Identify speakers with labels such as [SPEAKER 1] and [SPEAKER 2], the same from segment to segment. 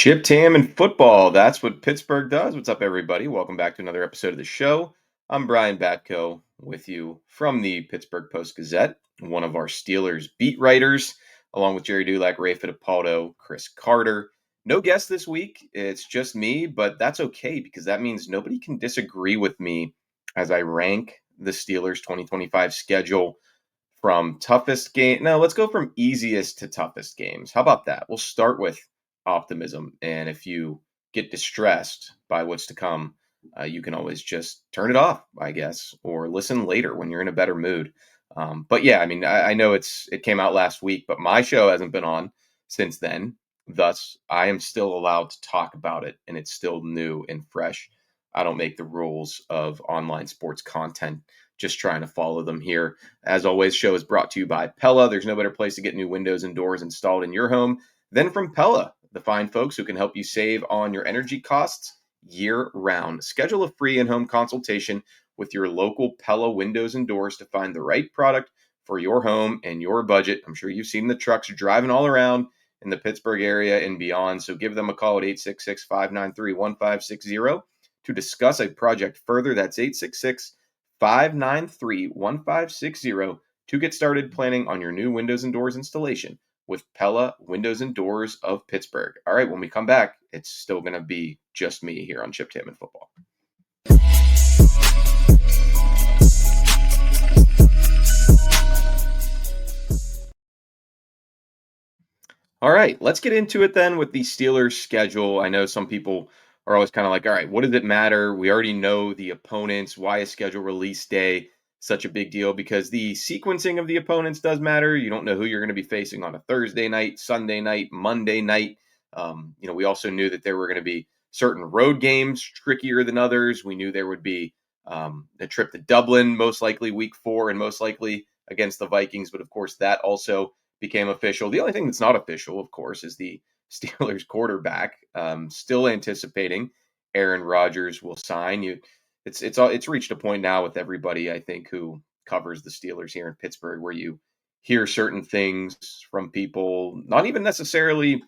[SPEAKER 1] Chipped ham and football. That's what Pittsburgh does. What's up, everybody? Welcome back to another episode of the show. I'm Brian Batko with you from the Pittsburgh Post-Gazette, one of our Steelers beat writers, along with Jerry Dulac, Ray Fittipaldo, Chris Carter. No guest this week. It's just me, but that's okay because that means nobody can disagree with me as I rank the Steelers' 2025 schedule from toughest game. No, let's go from easiest to toughest games. How about that? We'll start with optimism. And if you get distressed by what's to come, you can always just turn it off, I guess, or listen later when you're in a better mood. But yeah, I mean, I know it came out last week, but my show hasn't been on since then. Thus, I am still allowed to talk about it, and it's still new and fresh. I don't make the rules of online sports content, just trying to follow them here. As always, show is brought to you by Pella. There's no better place to get new windows and doors installed in your home than from Pella, the fine folks who can help you save on your energy costs year round. Schedule a free in-home consultation with your local Pella windows and doors to find the right product for your home and your budget. I'm sure you've seen the trucks driving all around in the Pittsburgh area and beyond, so give them a call at 866-593-1560 to discuss a project further. That's 866-593-1560 to get started planning on your new windows and doors installation with Pella Windows and Doors of Pittsburgh. All right, when we come back, it's still going to be just me here on Chipped Ham and Football. All right, let's get into it then with the Steelers schedule. I know some people are always kind of like, all right, what does it matter? We already know the opponents. Why is schedule release day such a big deal? Because the sequencing of the opponents does matter. You don't know who you're going to be facing on a Thursday night, Sunday night, Monday night. We also knew that there were going to be certain road games trickier than others. We knew there would be a trip to Dublin, most likely week 4, and most likely against the Vikings. But of course, that also became official. The only thing that's not official, of course, is the Steelers quarterback. Still anticipating Aaron Rodgers will sign. It's reached a point now with everybody, I think, who covers the Steelers here in Pittsburgh, where you hear certain things from people, not even necessarily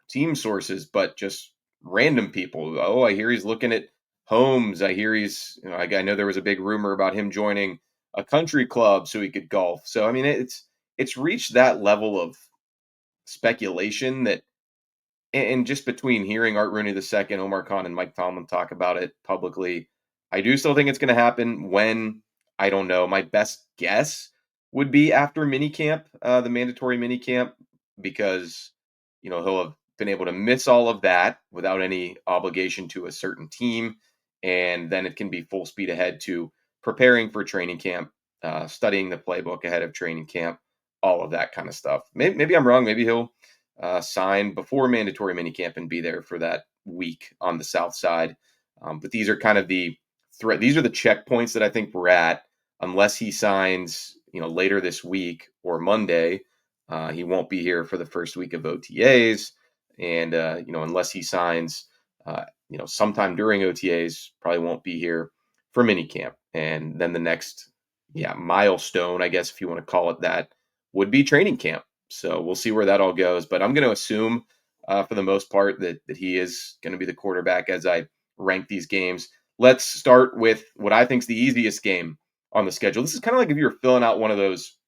[SPEAKER 1] team sources, but just random people. Oh, I hear he's looking at homes. I hear I know there was a big rumor about him joining a country club so he could golf. So I mean, it's reached that level of speculation that, and just between hearing Art Rooney II, Omar Khan, and Mike Tomlin talk about it publicly, I do still think it's going to happen. When, I don't know. My best guess would be after minicamp, the mandatory minicamp, because he'll have been able to miss all of that without any obligation to a certain team, and then it can be full speed ahead to preparing for training camp, studying the playbook ahead of training camp, all of that kind of stuff. Maybe I'm wrong. Maybe he'll sign before mandatory minicamp and be there for that week on the South Side. But these are kind of the threat. These are the checkpoints that I think we're at. Unless he signs, later this week or Monday, he won't be here for the first week of OTAs. And unless he signs, sometime during OTAs, probably won't be here for minicamp. And then the next, milestone, I guess if you want to call it that, would be training camp. So we'll see where that all goes. But I'm going to assume, for the most part, that he is going to be the quarterback as I rank these games. Let's start with what I think is the easiest game on the schedule. This is kind of like if you were filling out one of those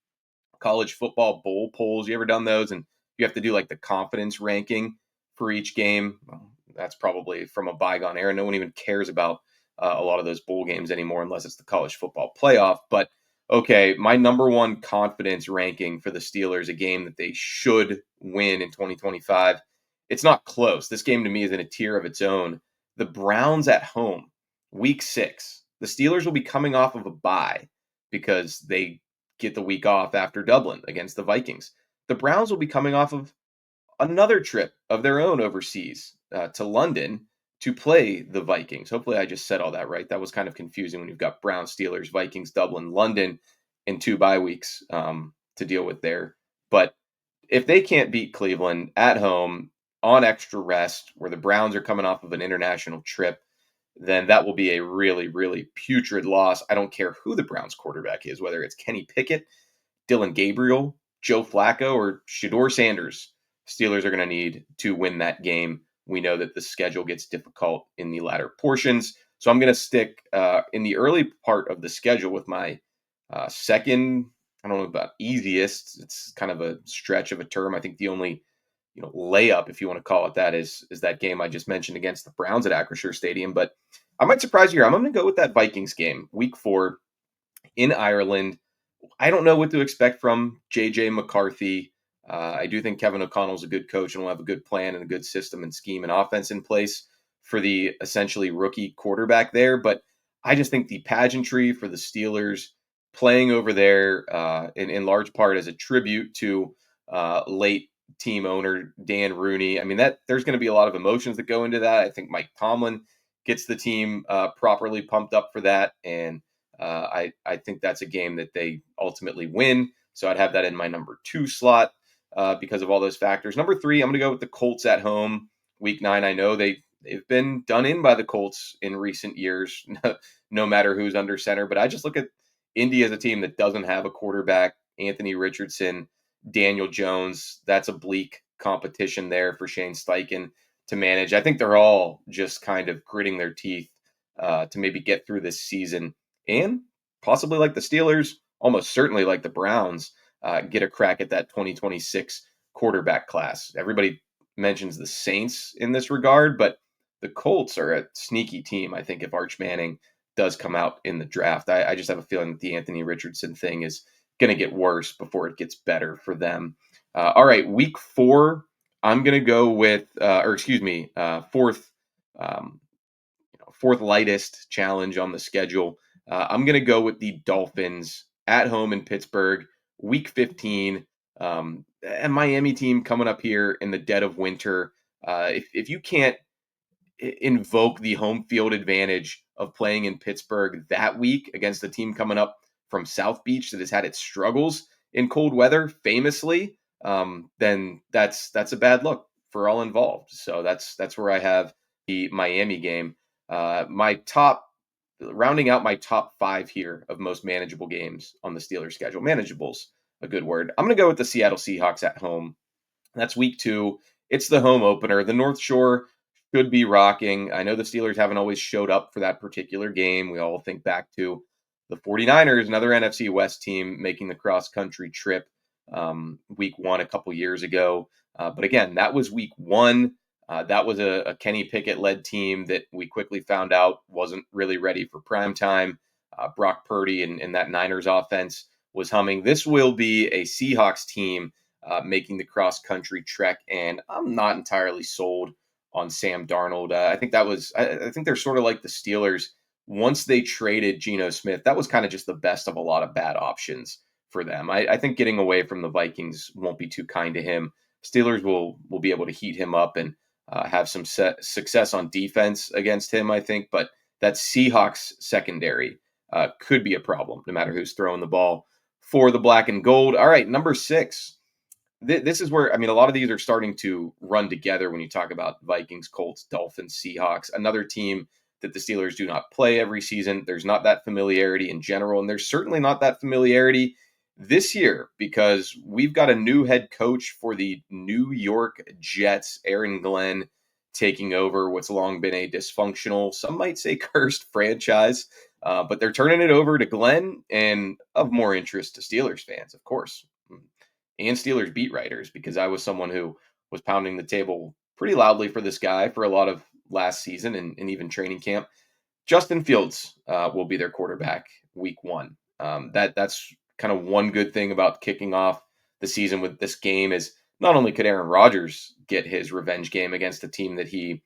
[SPEAKER 1] college football bowl polls. You ever done those? And you have to do like the confidence ranking for each game. Well, that's probably from a bygone era. No one even cares about a lot of those bowl games anymore unless it's the college football playoff. But okay, my number one confidence ranking for the Steelers, a game that they should win in 2025. It's not close. This game to me is in a tier of its own. The Browns at home, week 6. The Steelers will be coming off of a bye because they get the week off after Dublin against the Vikings. The Browns will be coming off of another trip of their own overseas to London to play the Vikings. Hopefully I just said all that right. That was kind of confusing when you've got Browns, Steelers, Vikings, Dublin, London in 2 bye weeks to deal with there. But if they can't beat Cleveland at home on extra rest, where the Browns are coming off of an international trip, then that will be a really, really putrid loss. I don't care who the Browns quarterback is, whether it's Kenny Pickett, Dylan Gabriel, Joe Flacco, or Shedeur Sanders. Steelers are going to need to win that game we know that the schedule gets difficult in the latter portions. So I'm going to stick in the early part of the schedule with my second. I don't know about easiest. It's kind of a stretch of a term. I think the only layup, if you want to call it that, is that game I just mentioned against the Browns at Acrisure Stadium. But I might surprise you here. I'm going to go with that Vikings game, Week 4 in Ireland. I don't know what to expect from JJ McCarthy. I do think Kevin O'Connell's a good coach and will have a good plan and a good system and scheme and offense in place for the essentially rookie quarterback there. But I just think the pageantry for the Steelers playing over there in large part as a tribute to late team owner Dan Rooney. I mean, that there's going to be a lot of emotions that go into that. I think Mike Tomlin gets the team properly pumped up for that. And I think that's a game that they ultimately win. So I'd have that in my number 2 slot because of all those factors. Number 3, I'm going to go with the Colts at home, Week 9. I know they've been done in by the Colts in recent years, no matter who's under center. But I just look at Indy as a team that doesn't have a quarterback. Anthony Richardson, Daniel Jones. That's a bleak competition there for Shane Steichen to manage. I think they're all just kind of gritting their teeth to maybe get through this season and possibly like the Steelers, almost certainly like the Browns, get a crack at that 2026 quarterback class. Everybody mentions the Saints in this regard, but the Colts are a sneaky team. I think if Arch Manning does come out in the draft, I just have a feeling that the Anthony Richardson thing is going to get worse before it gets better for them. All right, Week 4, I'm going to go with, fourth, fourth lightest challenge on the schedule. I'm going to go with the Dolphins at home in Pittsburgh, Week 15. And Miami team coming up here in the dead of winter. If you can't invoke the home field advantage of playing in Pittsburgh that week against a team coming up from South Beach that has had its struggles in cold weather, famously, then that's a bad look for all involved. So that's where I have the Miami game. My top, rounding out my top 5 here of most manageable games on the Steelers schedule. Manageable's a good word. I'm going to go with the Seattle Seahawks at home. That's Week 2. It's the home opener. The North Shore should be rocking. I know the Steelers haven't always showed up for that particular game. We all think back to the 49ers, another NFC West team making the cross-country trip Week 1 a couple years ago. But again, that was Week 1. That was a Kenny Pickett-led team that we quickly found out wasn't really ready for prime time. Brock Purdy and that Niners offense was humming. This will be a Seahawks team making the cross-country trek, and I'm not entirely sold on Sam Darnold. I think I think they're sort of like the Steelers. Once they traded Geno Smith, that was kind of just the best of a lot of bad options for them. I think getting away from the Vikings won't be too kind to him. Steelers will be able to heat him up and have some success on defense against him, I think. But that Seahawks secondary could be a problem, no matter who's throwing the ball for the black and gold. All right, number 6. This is where, I mean, a lot of these are starting to run together when you talk about Vikings, Colts, Dolphins, Seahawks, another team that the Steelers do not play every season. There's not that familiarity in general, and there's certainly not that familiarity this year because we've got a new head coach for the New York Jets, Aaron Glenn, taking over what's long been a dysfunctional, some might say cursed franchise, but they're turning it over to Glenn, and of more interest to Steelers fans, of course, and Steelers beat writers, because I was someone who was pounding the table pretty loudly for this guy for a lot of last season and even training camp. Justin Fields will be their quarterback Week 1. That's kind of one good thing about kicking off the season with this game is not only could Aaron Rodgers get his revenge game against a team that he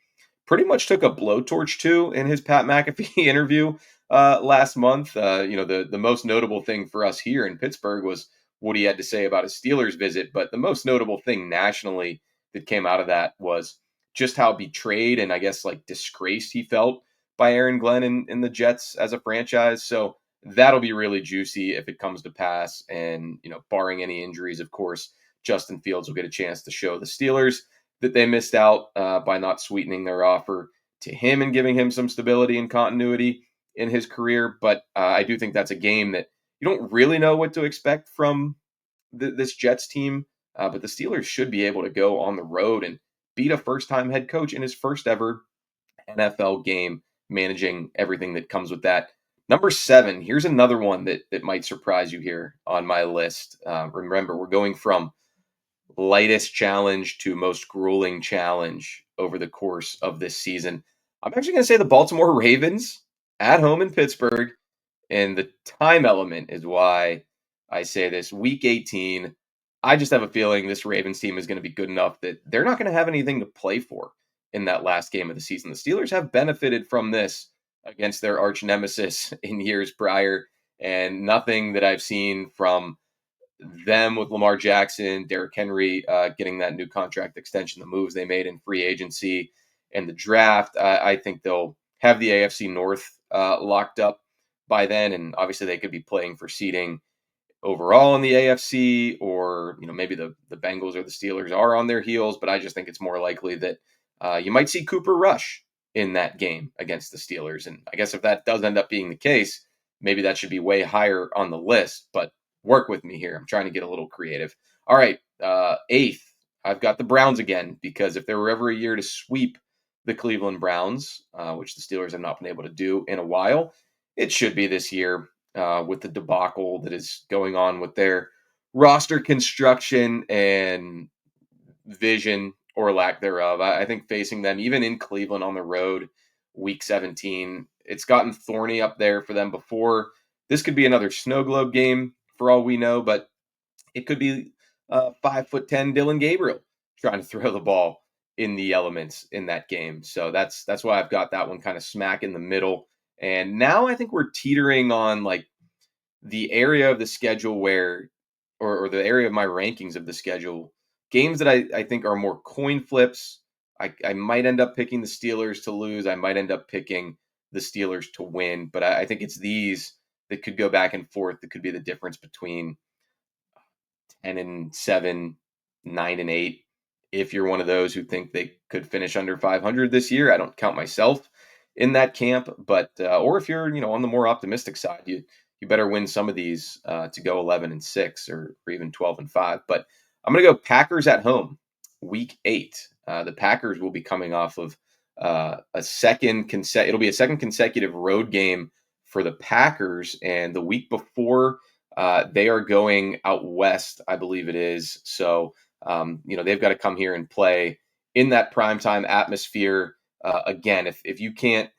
[SPEAKER 1] pretty much took a blowtorch to in his Pat McAfee interview last month. The most notable thing for us here in Pittsburgh was what he had to say about his Steelers visit. But the most notable thing nationally that came out of that was just how betrayed and I guess like disgraced he felt by Aaron Glenn and the Jets as a franchise. So that'll be really juicy if it comes to pass. And, barring any injuries, of course, Justin Fields will get a chance to show the Steelers that they missed out by not sweetening their offer to him and giving him some stability and continuity in his career. But I do think that's a game that you don't really know what to expect from this Jets team. But the Steelers should be able to go on the road and beat a first-time head coach in his first ever NFL game, managing everything that comes with that. Number 7, here's another one that might surprise you here on my list. Remember, we're going from lightest challenge to most grueling challenge over the course of this season. I'm actually going to say the Baltimore Ravens at home in Pittsburgh, and the time element is why I say this. Week 18, I just have a feeling this Ravens team is going to be good enough that they're not going to have anything to play for in that last game of the season. The Steelers have benefited from this against their arch nemesis in years prior, and nothing that I've seen from them with Lamar Jackson, Derrick Henry getting that new contract extension, the moves they made in free agency and the draft. I think they'll have the AFC North locked up by then, and obviously they could be playing for seeding overall in the AFC, or maybe the Bengals or the Steelers are on their heels. But I just think it's more likely that you might see Cooper Rush in that game against the Steelers. And I guess if that does end up being the case, maybe that should be way higher on the list. But work with me here. I'm trying to get a little creative. All right, 8th, I've got the Browns again, because if there were ever a year to sweep the Cleveland Browns, which the Steelers have not been able to do in a while, it should be this year with the debacle that is going on with their roster construction and vision or lack thereof. I think facing them, even in Cleveland on the road, week 17, it's gotten thorny up there for them before. This could be another snow globe game for all we know, but it could be 5'10" Dylan Gabriel trying to throw the ball in the elements in that game. So that's why I've got that one kind of smack in the middle. And now I think we're teetering on like the area of the schedule where, or the area of my rankings of the schedule, games that I think are more coin flips. I might end up picking the Steelers to lose. I might end up picking the Steelers to win. But I think it's these that could go back and forth. That could be the difference between 10-7, 9-8. If you're one of those who think they could finish under 500 this year, I don't count myself in that camp. But or if you're on the more optimistic side, you better win some of these to go 11-6 or even 12-5. But I'm going to go Packers at home, week 8. The Packers will be coming off of it'll be a second consecutive road game for the Packers, and the week before they are going out west, I believe it is. So they've got to come here and play in that primetime atmosphere. Again, if you can't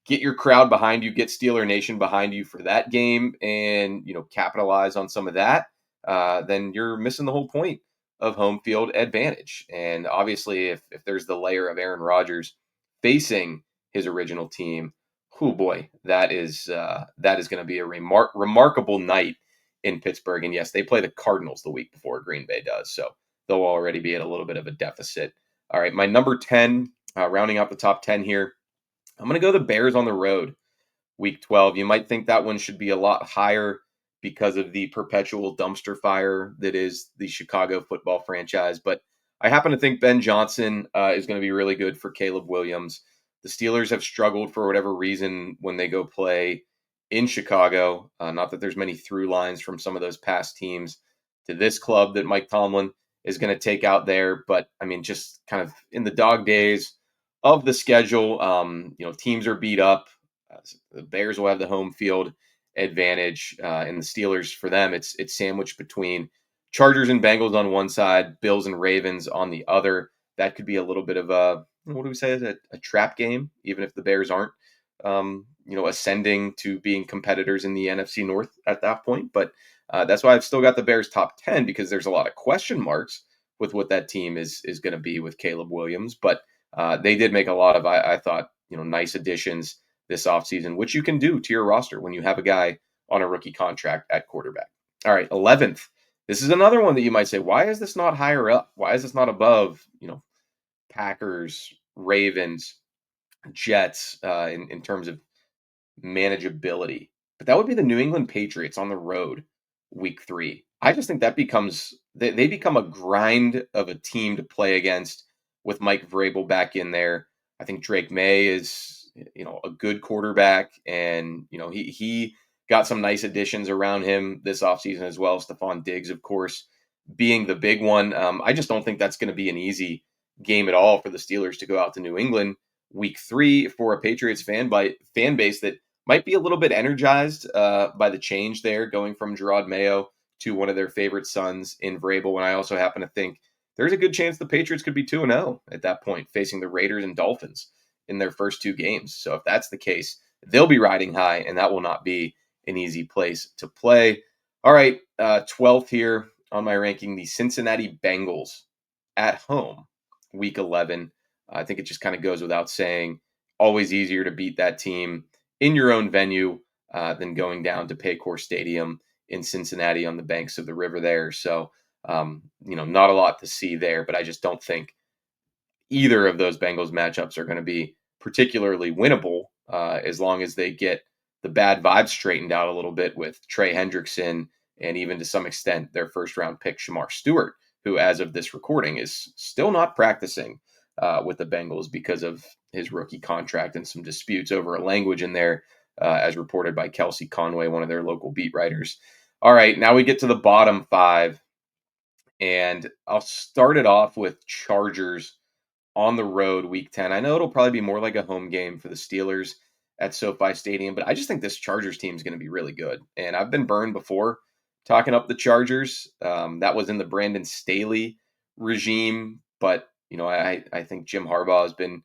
[SPEAKER 1] get your crowd behind you, get Steeler Nation behind you for that game, and capitalize on some of that, then you're missing the whole point of home field advantage. And obviously, if there's the layer of Aaron Rodgers facing his original team, oh boy, that is going to be a remarkable night in Pittsburgh. And yes, they play the Cardinals the week before Green Bay does, so they'll already be at a little bit of a deficit. All right, my number 10, rounding out the top 10 here, I'm going to go the Bears on the road, week 12. You might think that one should be a lot higher because of the perpetual dumpster fire that is the Chicago football franchise. But I happen to think Ben Johnson is going to be really good for Caleb Williams. The Steelers have struggled for whatever reason when they go play in Chicago. Not that there's many through lines from some of those past teams to this club that Mike Tomlin is going to take out there. But I mean, just kind of in the dog days of the schedule, teams are beat up. The Bears will have the home field advantage, and the Steelers, for them, it's sandwiched between Chargers and Bengals on one side, Bills and Ravens on the other. That could be a little bit of a, what do we say, is a trap game, even if the Bears aren't, ascending to being competitors in the NFC North at that point. But that's why I've still got the Bears top 10, because there's a lot of question marks with what that team is going to be with Caleb Williams. But they did make a lot of, I thought, nice additions this offseason, which you can do to your roster when you have a guy on a rookie contract at quarterback. All right, 11th. This is another one that you might say, why is this not higher up? Why is this not above, Packers, Ravens, Jets in terms of manageability? But that would be the New England Patriots on the road, week 3. I just think that they become a grind of a team to play against with Mike Vrabel back in there. I think Drake May is, a good quarterback, and, he got some nice additions around him this offseason as well. Stephon Diggs, of course, being the big one. I just don't think that's going to be an easy game at all for the Steelers to go out to New England week 3 for a Patriots fan base that might be a little bit energized by the change there, going from Gerard Mayo to one of their favorite sons in Vrabel. And I also happen to think there's a good chance the Patriots could be 2-0 at that point, facing the Raiders and Dolphins in their first 2 games. So if that's the case, they'll be riding high, and that will not be an easy place to play. All right, 12th here on my ranking, the Cincinnati Bengals at home, week 11. I think it just kind of goes without saying, always easier to beat that team in your own venue than going down to Paycor Stadium in Cincinnati on the banks of the river there. So, not a lot to see there, but I just don't think either of those Bengals matchups are going to be particularly winnable as long as they get the bad vibes straightened out a little bit with Trey Hendrickson and even to some extent their first round pick, Jahmyr Stewart, who as of this recording is still not practicing with the Bengals because of his rookie contract and some disputes over a language in there, as reported by Kelsey Conway, one of their local beat writers. All right, now we get to the bottom 5, and I'll start it off with Chargers on the road week 10. I know it'll probably be more like a home game for the Steelers at SoFi Stadium, but I just think this Chargers team is going to be really good. And I've been burned before talking up the Chargers. That was in the Brandon Staley regime, but I think Jim Harbaugh has been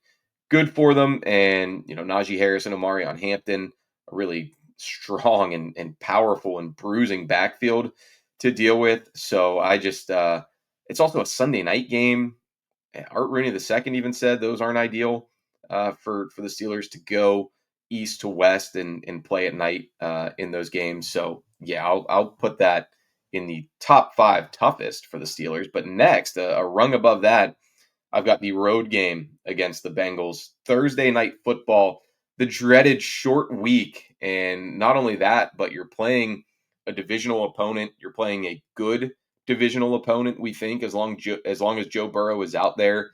[SPEAKER 1] good for them, and Najee Harris and Omarion Hampton, a really strong and powerful and bruising backfield to deal with. So I just it's also a Sunday night game. Art Rooney II even said those aren't ideal for the Steelers to go east to west and play at night in those games. So yeah, I'll put that in the top 5 toughest for the Steelers. But next, a rung above that, I've got the road game against the Bengals, Thursday night football, the dreaded short week. And not only that, but you're playing a divisional opponent. You're playing a good divisional opponent, we think, as long as Joe Burrow is out there.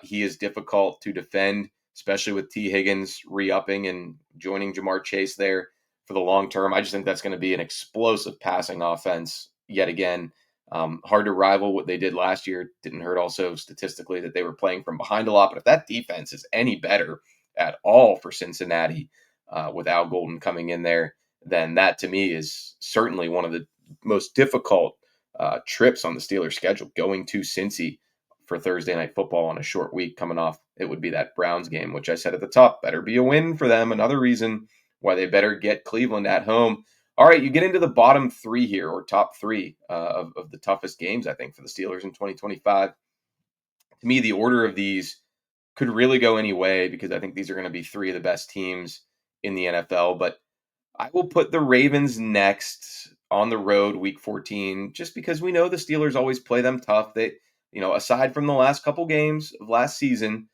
[SPEAKER 1] He is difficult to defend, especially with T. Higgins re-upping and joining Jamar Chase there for the long term. I just think that's going to be an explosive passing offense yet again. Hard to rival what they did last year. Didn't hurt also statistically that they were playing from behind a lot. But if that defense is any better at all for Cincinnati with Al Golden coming in there, then that to me is certainly one of the most difficult trips on the Steelers schedule. Going to Cincy for Thursday night football on a short week coming off, it would be that Browns game, which I said at the top, better be a win for them. Another reason why they better get Cleveland at home. All right, you get into the bottom 3 here, or top 3 of the toughest games, I think, for the Steelers in 2025. To me, the order of these could really go any way because I think these are going to be 3 of the best teams in the NFL. But I will put the Ravens next on the road week 14, just because we know the Steelers always play them tough. They, aside from the last couple games of last season,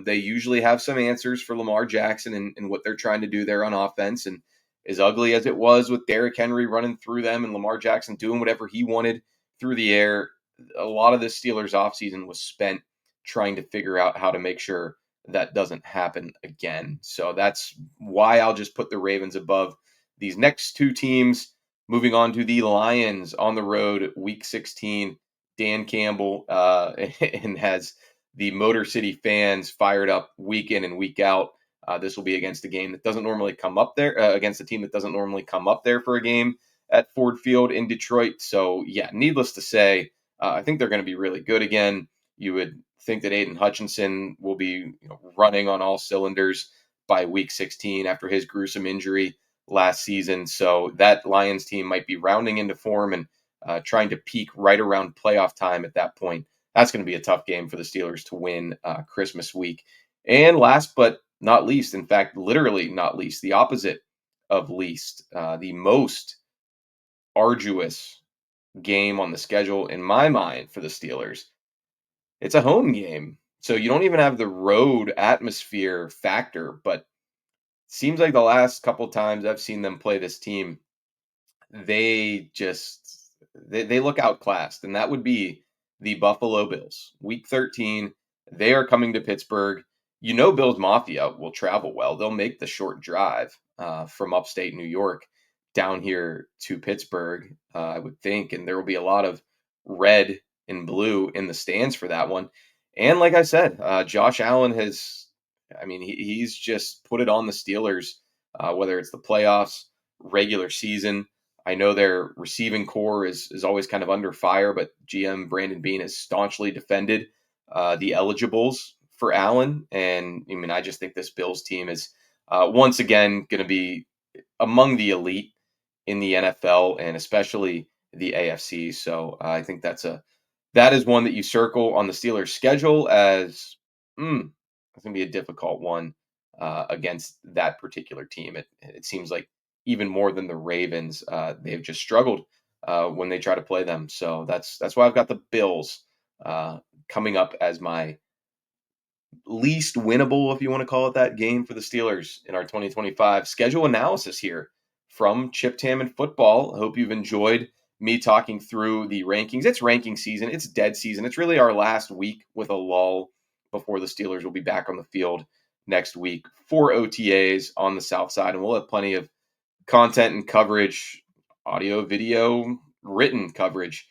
[SPEAKER 1] they usually have some answers for Lamar Jackson and what they're trying to do there on offense. And as ugly as it was with Derrick Henry running through them and Lamar Jackson doing whatever he wanted through the air, a lot of the Steelers offseason was spent trying to figure out how to make sure that doesn't happen again. So that's why I'll just put the Ravens above these next 2 teams. Moving on to the Lions on the road, week 16. Dan Campbell and has the Motor City fans fired up week in and week out. This will be against a game that doesn't normally come up there, against a team that doesn't normally come up there for a game at Ford Field in Detroit. So yeah, needless to say, I think they're going to be really good again. You would think that Aiden Hutchinson will be running on all cylinders by week 16 after his gruesome injury last season. So that Lions team might be rounding into form and trying to peak right around playoff time at that point. That's going to be a tough game for the Steelers to win Christmas week. And last but not least, in fact, literally not least, the opposite of least, the most arduous game on the schedule in my mind for the Steelers. It's a home game. So you don't even have the road atmosphere factor, but seems like the last couple times I've seen them play this team, they just they look outclassed, and that would be the Buffalo Bills. Week 13, they are coming to Pittsburgh. Bills Mafia will travel well. They'll make the short drive from upstate New York down here to Pittsburgh, I would think, and there will be a lot of red and blue in the stands for that one. And like I said, Josh Allen he's just put it on the Steelers, whether it's the playoffs, regular season. I know their receiving core is always kind of under fire, but GM Brandon Beane has staunchly defended the eligibles for Allen. And I just think this Bills team is once again going to be among the elite in the NFL and especially the AFC. So I think that is one that you circle on the Steelers' schedule as it's going to be a difficult one against that particular team. It seems like even more than the Ravens, they've just struggled when they try to play them. So that's why I've got the Bills coming up as my least winnable, if you want to call it that, game for the Steelers in our 2025 schedule analysis here from Chipped Ham and Football. I hope you've enjoyed me talking through the rankings. It's ranking season. It's dead season. It's really our last week with a lull before the Steelers will be back on the field next week for OTAs on the South Side. And we'll have plenty of content and coverage, audio, video, written coverage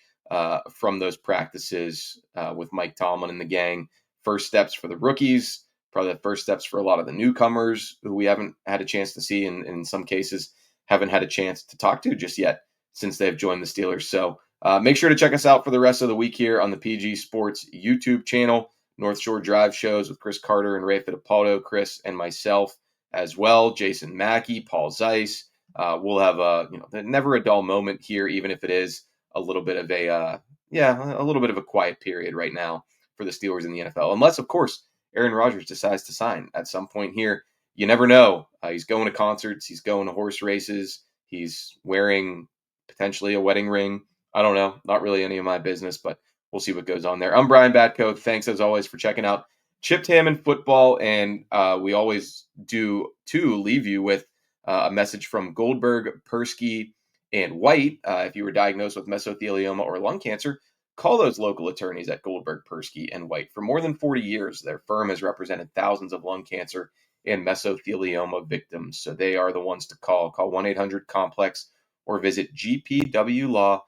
[SPEAKER 1] from those practices with Mike Tomlin and the gang. First steps for the rookies, probably the first steps for a lot of the newcomers who we haven't had a chance to see, and in some cases haven't had a chance to talk to just yet since they've joined the Steelers. So make sure to check us out for the rest of the week here on the PG Sports YouTube channel. North Shore Drive shows with Chris Carter and Ray Fittipaldo, Chris and myself as well, Jason Mackey, Paul Zeiss. We'll have never a dull moment here, even if it is a little bit of a quiet period right now for the Steelers in the NFL. Unless, of course, Aaron Rodgers decides to sign at some point here. You never know. He's going to concerts. He's going to horse races. He's wearing potentially a wedding ring. I don't know. Not really any of my business, but we'll see what goes on there. I'm Brian Batko. Thanks, as always, for checking out Chipped Ham and Football. And we always do, too, leave you with a message from Goldberg, Persky, and White. If you were diagnosed with mesothelioma or lung cancer, call those local attorneys at Goldberg, Persky, and White. For more than 40 years, their firm has represented thousands of lung cancer and mesothelioma victims. So they are the ones to call. Call 1-800-COMPLEX or visit gpwlaw.com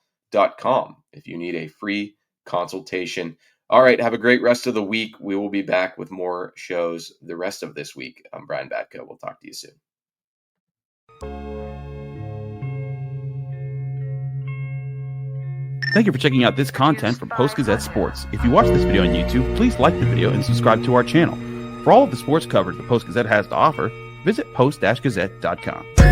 [SPEAKER 1] if you need a free consultation. All right, have a great rest of the week. We will be back with more shows the rest of this week. I'm Brian Batko. We'll talk to you soon.
[SPEAKER 2] Thank you for checking out this content from Post-Gazette Sports. If you watch this video on YouTube, please like the video and subscribe to our channel. For all of the sports coverage the Post-Gazette has to offer, visit post-gazette.com.